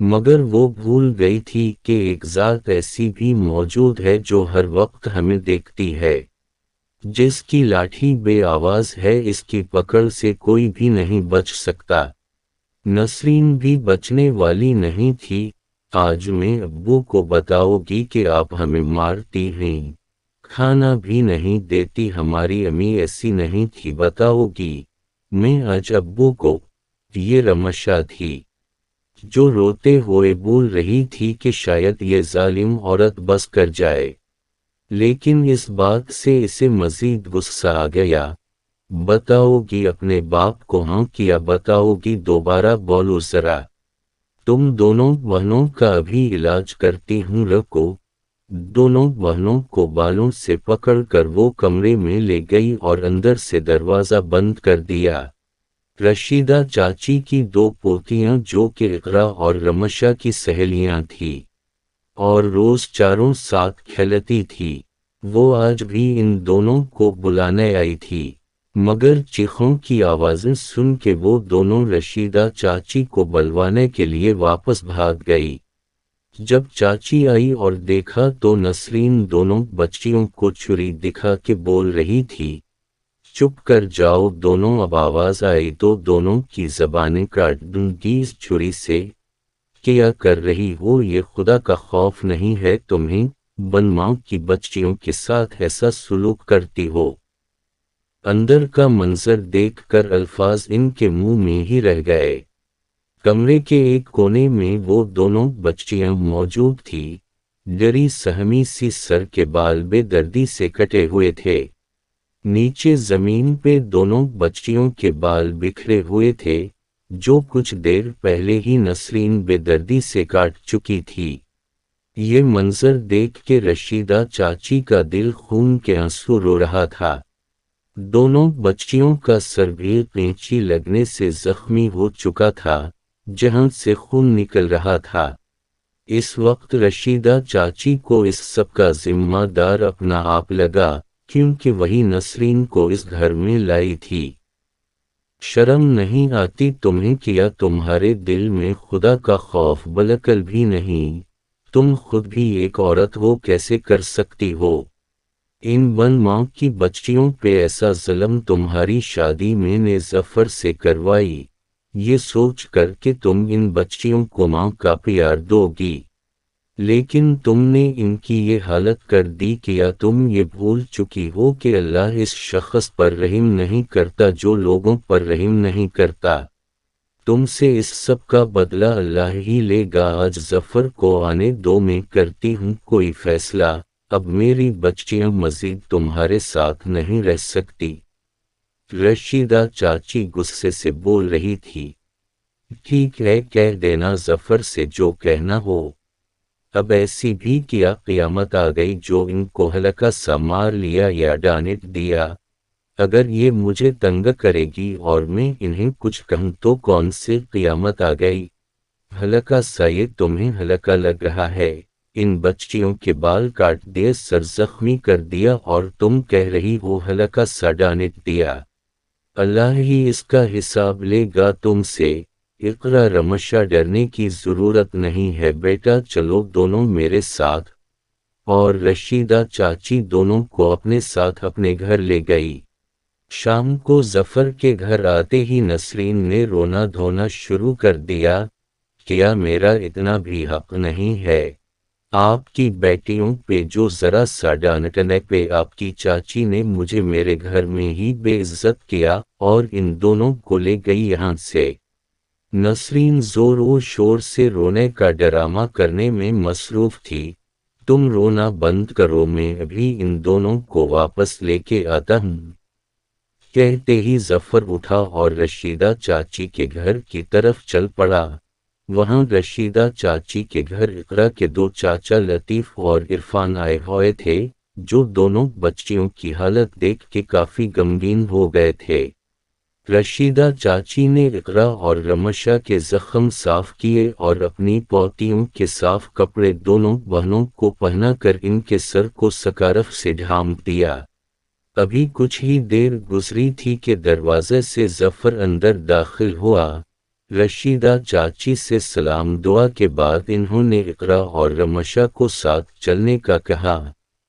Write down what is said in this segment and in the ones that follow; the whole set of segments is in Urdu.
مگر وہ بھول گئی تھی کہ ایک ذات ایسی بھی موجود ہے جو ہر وقت ہمیں دیکھتی ہے، جس کی لاٹھی بے آواز ہے، اس کی پکڑ سے کوئی بھی نہیں بچ سکتا۔ نسرین بھی بچنے والی نہیں تھی۔ آج میں ابو کو بتاؤ گی کہ آپ ہمیں مارتی ہیں، کھانا بھی نہیں دیتی، ہماری امی ایسی نہیں تھی، بتاؤ گی؟ میں آج ابو کو، یہ رمشا تھی جو روتے ہوئے بول رہی تھی کہ شاید یہ ظالم عورت بس کر جائے، لیکن اس بات سے اسے مزید غصہ آ گیا۔ بتاؤ گی اپنے باپ کو؟ ہاں کیا بتاؤ گی؟ دوبارہ بولو ذرا۔ تم دونوں بہنوں کا ابھی علاج کرتی ہوں، رکو۔ دونوں بہنوں کو بالوں سے پکڑ کر وہ کمرے میں لے گئی اور اندر سے دروازہ بند کر دیا۔ رشیدہ چاچی کی دو پوتیاں جو کہ اقرا اور رمشا کی سہیلیاں تھیں اور روز چاروں ساتھ کھیلتی تھی، وہ آج بھی ان دونوں کو بلانے آئی تھی، مگر چیخوں کی آوازیں سن کے وہ دونوں رشیدہ چاچی کو بلوانے کے لیے واپس بھاگ گئی۔ جب چاچی آئی اور دیکھا تو نسرین دونوں بچیوں کو چھری دکھا کے بول رہی تھی، چپ کر جاؤ دونوں، اب آواز آئی تو دونوں کی زبانیں کاٹ دوں گی اس چھری سے۔ کیا کر رہی ہو؟ یہ خدا کا خوف نہیں ہے تمہیں؟ بن ماں کی بچیوں کے ساتھ ایسا سلوک کرتی ہو؟ اندر کا منظر دیکھ کر الفاظ ان کے منہ میں ہی رہ گئے۔ کمرے کے ایک کونے میں وہ دونوں بچیاں موجود تھیں، ڈری سہمی سی، سر کے بال بے دردی سے کٹے ہوئے تھے، نیچے زمین پہ دونوں بچیوں کے بال بکھرے ہوئے تھے جو کچھ دیر پہلے ہی نسرین بے دردی سے کاٹ چکی تھی۔ یہ منظر دیکھ کے رشیدہ چاچی کا دل خون کے آنسو رو رہا تھا۔ دونوں بچیوں کا سر بھی قینچی لگنے سے زخمی ہو چکا تھا، جہاں سے خون نکل رہا تھا۔ اس وقت رشیدہ چاچی کو اس سب کا ذمہ دار اپنا آپ لگا، کیونکہ وہی نسرین کو اس گھر میں لائی تھی۔ شرم نہیں آتی تمہیں؟ کیا تمہارے دل میں خدا کا خوف بالکل بھی نہیں؟ تم خود بھی ایک عورت ہو، کیسے کر سکتی ہو؟ ان بن ماں کی بچیوں پہ ایسا ظلم تمہاری شادی میں نے ظفر سے کروائی، یہ سوچ کر کہ تم ان بچیوں کو ماں کا پیار دو گی، لیکن تم نے ان کی یہ حالت کر دی۔ کیا تم یہ بھول چکی ہو کہ اللہ اس شخص پر رحم نہیں کرتا جو لوگوں پر رحم نہیں کرتا؟ تم سے اس سب کا بدلہ اللہ ہی لے گا۔ آج ظفر کو آنے دو، میں کرتی ہوں کوئی فیصلہ، اب میری بچیاں مزید تمہارے ساتھ نہیں رہ سکتی۔ رشیدہ چاچی غصے سے بول رہی تھی، ٹھیک ہے، کہہ دینا ظفر سے جو کہنا ہو۔ اب ایسی بھی کیا قیامت آ گئی جو ان کو ہلکا سا مار لیا یا ڈانٹ دیا؟ اگر یہ مجھے تنگ کرے گی اور میں انہیں کچھ کہوں تو کون سی قیامت آ گئی؟ ہلکا سا، یہ تمہیں ہلکا لگ رہا ہے؟ ان بچیوں کے بال کاٹ دیے، سر زخمی کر دیا اور تم کہہ رہی ہو ہلکا سا ڈانٹ دیا؟ اللہ ہی اس کا حساب لے گا تم سے۔ اقرا، رمشا، ڈرنے کی ضرورت نہیں ہے بیٹا، چلو دونوں میرے ساتھ۔ اور رشیدہ چاچی دونوں کو اپنے ساتھ اپنے گھر لے گئی۔ شام کو ظفر کے گھر آتے ہی نسرین نے رونا دھونا شروع کر دیا، کیا میرا اتنا بھی حق نہیں ہے؟ آپ کی بیٹیوں پہ جو ذرا سا ڈانٹنے پہ آپ کی چاچی نے مجھے میرے گھر میں ہی بے عزت کیا اور ان دونوں کو لے گئی یہاں سے۔ نسرین زور و شور سے رونے کا ڈرامہ کرنے میں مصروف تھی۔ تم رونا بند کرو، میں ابھی ان دونوں کو واپس لے کے آتا ہوں۔ کہتے ہی ظفر اٹھا اور رشیدہ چاچی کے گھر کی طرف چل پڑا۔ وہاں رشیدہ چاچی کے گھر اقرا کے دو چاچا لطیف اور عرفان آئے ہوئے تھے، جو دونوں بچیوں کی حالت دیکھ کے کافی غمگین ہو گئے تھے۔ رشیدہ چاچی نے اقرا اور رمشا کے زخم صاف کیے اور اپنی پوتیوں کے صاف کپڑے دونوں بہنوں کو پہنا کر ان کے سر کو سکارف سے ڈھانپ دیا۔ ابھی کچھ ہی دیر گزری تھی کہ دروازے سے ظفر اندر داخل ہوا۔ رشیدہ چاچی سے سلام دعا کے بعد انہوں نے اقرا اور رمشا کو ساتھ چلنے کا کہا،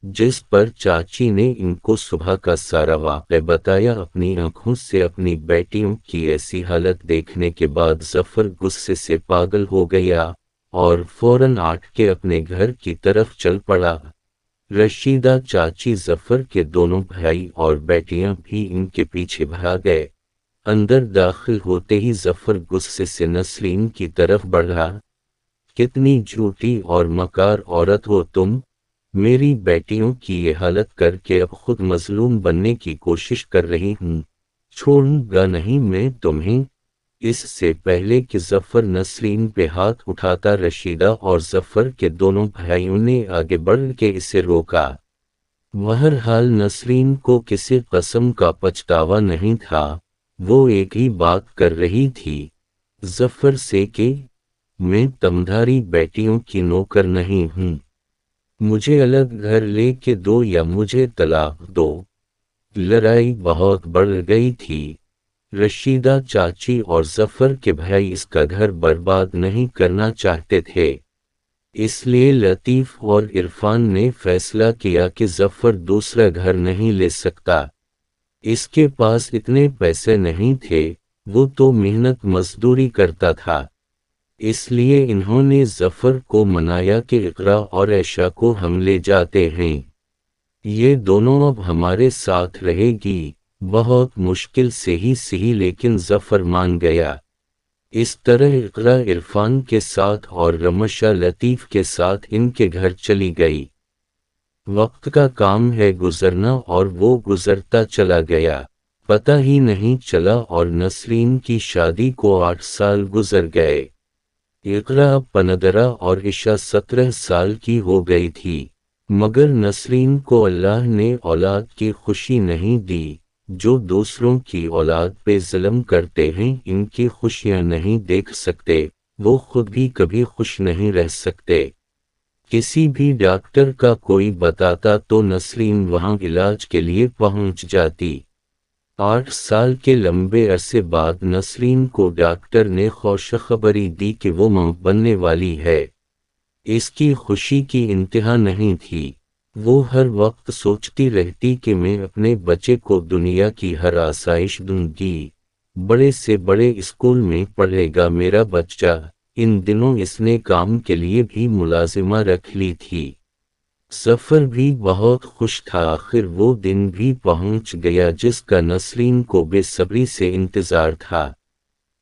جس پر چاچی نے ان کو صبح کا سارا واقعہ بتایا۔ اپنی آنکھوں سے اپنی بیٹیوں کی ایسی حالت دیکھنے کے بعد ظفر غصے سے پاگل ہو گیا اور فوراً اٹھ کے اپنے گھر کی طرف چل پڑا۔ رشیدہ چاچی ظفر کے دونوں بھائی اور بیٹیاں بھی ان کے پیچھے بھاگ گئے۔ اندر داخل ہوتے ہی ظفر غصے سے نسرین کی طرف بڑھا۔ کتنی جھوٹی اور مکار عورت ہو تم، میری بیٹیوں کی یہ حالت کر کے اب خود مظلوم بننے کی کوشش کر رہی ہوں، چھوڑوں گا نہیں میں تمہیں۔ اس سے پہلے کہ ظفر نسرین پہ ہاتھ اٹھاتا، رشیدہ اور ظفر کے دونوں بھائیوں نے آگے بڑھ کے اسے روکا۔ بہرحال نسرین کو کسی قسم کا پچھتاوا نہیں تھا، وہ ایک ہی بات کر رہی تھی ظفر سے کہ میں تمہاری بیٹیوں کی نوکر نہیں ہوں، مجھے الگ گھر لے کے دو یا مجھے طلاق دو۔ لڑائی بہت بڑھ گئی تھی۔ رشیدہ چاچی اور ظفر کے بھائی اس کا گھر برباد نہیں کرنا چاہتے تھے، اس لیے لطیف اور عرفان نے فیصلہ کیا کہ ظفر دوسرا گھر نہیں لے سکتا، اس کے پاس اتنے پیسے نہیں تھے، وہ تو محنت مزدوری کرتا تھا۔ اس لیے انہوں نے ظفر کو منایا کہ اقرا اور عائشہ کو ہم لے جاتے ہیں، یہ دونوں اب ہمارے ساتھ رہے گی۔ بہت مشکل سے ہی صحیح لیکن ظفر مان گیا۔ اس طرح اقرا عرفان کے ساتھ اور رمشا لطیف کے ساتھ ان کے گھر چلی گئی۔ وقت کا کام ہے گزرنا اور وہ گزرتا چلا گیا، پتہ ہی نہیں چلا اور نسرین کی شادی کو 8 سال گزر گئے۔ اقرا 15 اور عائشہ 17 سال کی ہو گئی تھی، مگر نسرین کو اللہ نے اولاد کی خوشی نہیں دی۔ جو دوسروں کی اولاد پہ ظلم کرتے ہیں ان کی خوشیاں نہیں دیکھ سکتے، وہ خود بھی کبھی خوش نہیں رہ سکتے۔ کسی بھی ڈاکٹر کا کوئی بتاتا تو نسرین وہاں علاج کے لیے پہنچ جاتی۔ 8 سال کے لمبے عرصے بعد نسرین کو ڈاکٹر نے خوشخبری دی کہ وہ ماں بننے والی ہے۔ اس کی خوشی کی انتہا نہیں تھی، وہ ہر وقت سوچتی رہتی کہ میں اپنے بچے کو دنیا کی ہر آسائش دوں گی، بڑے سے بڑے اسکول میں پڑھے گا میرا بچہ۔ ان دنوں اس نے کام کے لیے بھی ملازمہ رکھ لی تھی۔ ظفر بھی بہت خوش تھا، آخر وہ دن بھی پہنچ گیا جس کا نسرین کو بے صبری سے انتظار تھا۔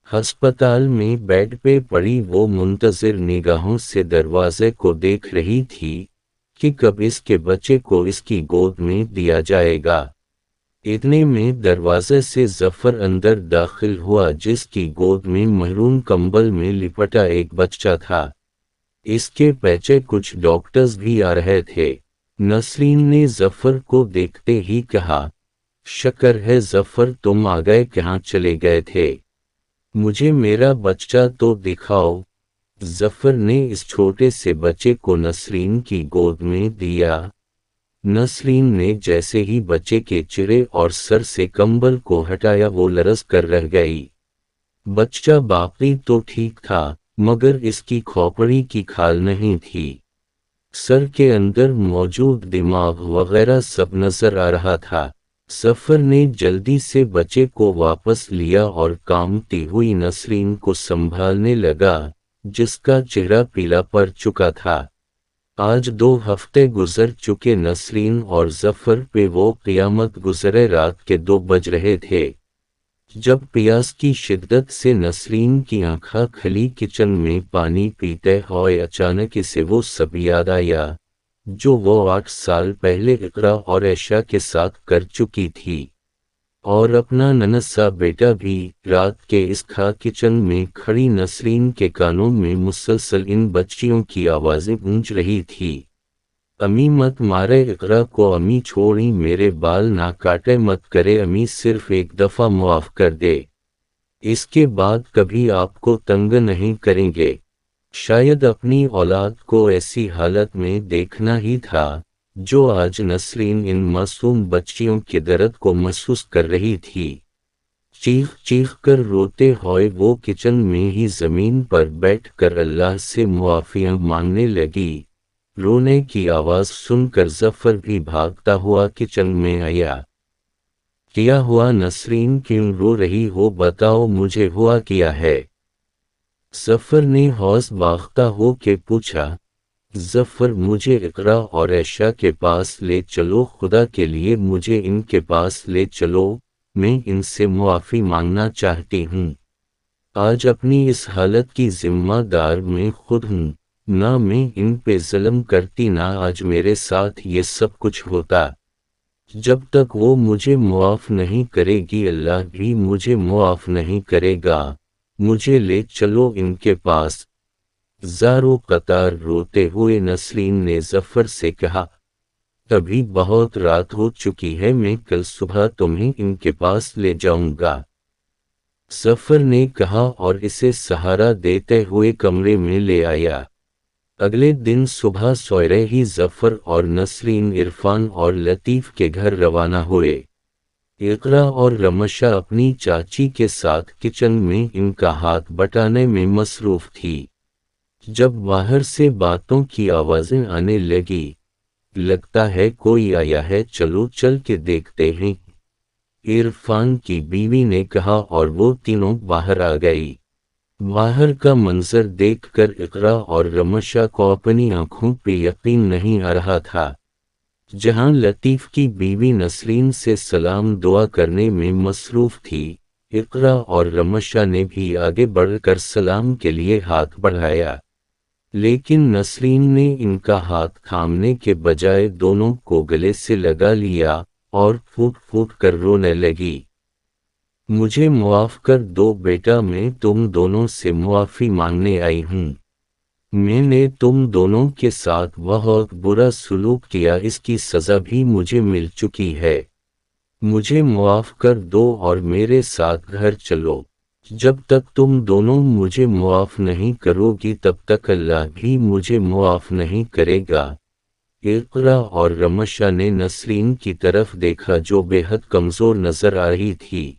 ہسپتال میں بیڈ پہ پڑی وہ منتظر نگاہوں سے دروازے کو دیکھ رہی تھی کہ کب اس کے بچے کو اس کی گود میں دیا جائے گا۔ اتنے میں دروازے سے ظفر اندر داخل ہوا جس کی گود میں محرون کمبل میں لپٹا ایک بچہ تھا۔ اس کے پیچھے کچھ ڈاکٹرز بھی آ رہے تھے۔ نسرین نے ظفر کو دیکھتے ہی کہا، شکر ہے ظفر تم آ گئے، کہاں چلے گئے تھے؟ مجھے میرا بچہ تو دکھاؤ۔ ظفر نے اس چھوٹے سے بچے کو نسرین کی گود میں دیا۔ نسرین نے جیسے ہی بچے کے چہرے اور سر سے کمبل کو ہٹایا وہ لرز کر رہ گئی۔ بچہ باقی تو ٹھیک تھا مگر اس کی کھوپڑی کی کھال نہیں تھی، سر کے اندر موجود دماغ وغیرہ سب نظر آ رہا تھا۔ ظفر نے جلدی سے بچے کو واپس لیا اور کانپتی ہوئی نسرین کو سنبھالنے لگا جس کا چہرہ پیلا پڑ چکا تھا۔ آج 2 ہفتے گزر چکے، نسرین اور ظفر پہ وہ قیامت گزرے۔ رات کے 2 بج رہے تھے جب پیاس کی شدت سے نسرین کی آنکھیں کھلی۔ کچن میں پانی پیتے ہوئے اچانک اسے وہ سب یاد آیا جو وہ 8 سال پہلے اقرا اور عائشہ کے ساتھ کر چکی تھی، اور اپنا ننھا بیٹا بھی۔ رات کے اس کچن میں کھڑی نسرین کے کانوں میں مسلسل ان بچیوں کی آوازیں گونج رہی تھی، امی مت مارے اقرا کو، امی چھوڑی میرے بال نہ کاٹے، مت کرے امی، صرف ایک دفعہ معاف کر دے، اس کے بعد کبھی آپ کو تنگ نہیں کریں گے۔ شاید اپنی اولاد کو ایسی حالت میں دیکھنا ہی تھا جو آج نسرین ان معصوم بچیوں کے درد کو محسوس کر رہی تھی۔ چیخ چیخ کر روتے ہوئے وہ کچن میں ہی زمین پر بیٹھ کر اللہ سے معافیاں مانگنے لگی۔ رونے کی آواز سن کر ظفر بھی بھاگتا ہوا کچن میں آیا۔ کیا ہوا نسرین، کیوں رو رہی ہو، بتاؤ مجھے ہوا کیا ہے؟ ظفر نے ہوش باختہ ہو کے پوچھا۔ ظفر، مجھے اقرا اور عائشہ کے پاس لے چلو، خدا کے لیے مجھے ان کے پاس لے چلو، میں ان سے معافی مانگنا چاہتی ہوں۔ آج اپنی اس حالت کی ذمہ دار میں خود ہوں، نہ میں ان پہ ظلم کرتی نہ آج میرے ساتھ یہ سب کچھ ہوتا۔ جب تک وہ مجھے معاف نہیں کرے گی اللہ بھی مجھے معاف نہیں کرے گا، مجھے لے چلو ان کے پاس۔ زاروں قطار روتے ہوئے نسرین نے ظفر سے کہا، ابھی بہت رات ہو چکی ہے، میں کل صبح تمہیں ان کے پاس لے جاؤں گا۔ ظفر نے کہا اور اسے سہارا دیتے ہوئے کمرے میں لے آیا۔ اگلے دن صبح سویرے ہی ظفر اور نسرین عرفان اور لطیف کے گھر روانہ ہوئے۔ اقرا اور رمشا اپنی چاچی کے ساتھ کچن میں ان کا ہاتھ بٹانے میں مصروف تھی۔ جب باہر سے باتوں کی آوازیں آنے لگی، لگتا ہے کوئی آیا ہے، چلو چل کے دیکھتے ہیں، عرفان کی بیوی نے کہا اور وہ تینوں باہر آ گئی۔ باہر کا منظر دیکھ کر اقرا اور رمشا کو اپنی آنکھوں پہ یقین نہیں آ رہا تھا۔ جہاں لطیف کی بیوی نسرین سے سلام دعا کرنے میں مصروف تھی، اقرا اور رمشا نے بھی آگے بڑھ کر سلام کے لیے ہاتھ بڑھایا، لیکن نسرین نے ان کا ہاتھ تھامنے کے بجائے دونوں کو گلے سے لگا لیا اور پھوٹ پھوٹ کر رونے لگی۔ مجھے معاف کر دو بیٹا، میں تم دونوں سے معافی مانگنے آئی ہوں۔ میں نے تم دونوں کے ساتھ بہت برا سلوک کیا، اس کی سزا بھی مجھے مل چکی ہے۔ مجھے معاف کر دو اور میرے ساتھ گھر چلو۔ جب تک تم دونوں مجھے معاف نہیں کرو گی تب تک اللہ بھی مجھے معاف نہیں کرے گا۔ اقرا اور رمشا نے نسرین کی طرف دیکھا جو بے حد کمزور نظر آ رہی تھی۔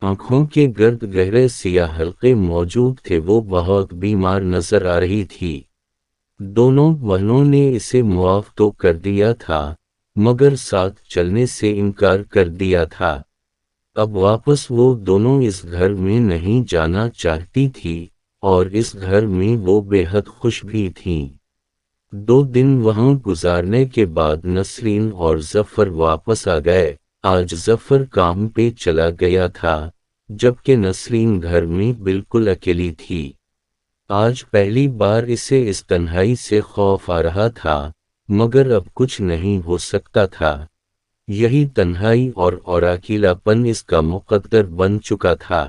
آنکھوں کے گرد گہرے سیاہ حلقے موجود تھے، وہ بہت بیمار نظر آ رہی تھی۔ دونوں بہنوں نے اسے معاف تو کر دیا تھا مگر ساتھ چلنے سے انکار کر دیا تھا۔ اب واپس وہ دونوں اس گھر میں نہیں جانا چاہتی تھی اور اس گھر میں وہ بے حد خوش بھی تھیں۔ 2 دن وہاں گزارنے کے بعد نسرین اور ظفر واپس آ گئے۔ آج ظفر کام پہ چلا گیا تھا جبکہ نسرین گھر میں بالکل اکیلی تھی۔ آج پہلی بار اسے اس تنہائی سے خوف آ رہا تھا مگر اب کچھ نہیں ہو سکتا تھا، یہی تنہائی اور اکیلاپن اس کا مقدر بن چکا تھا۔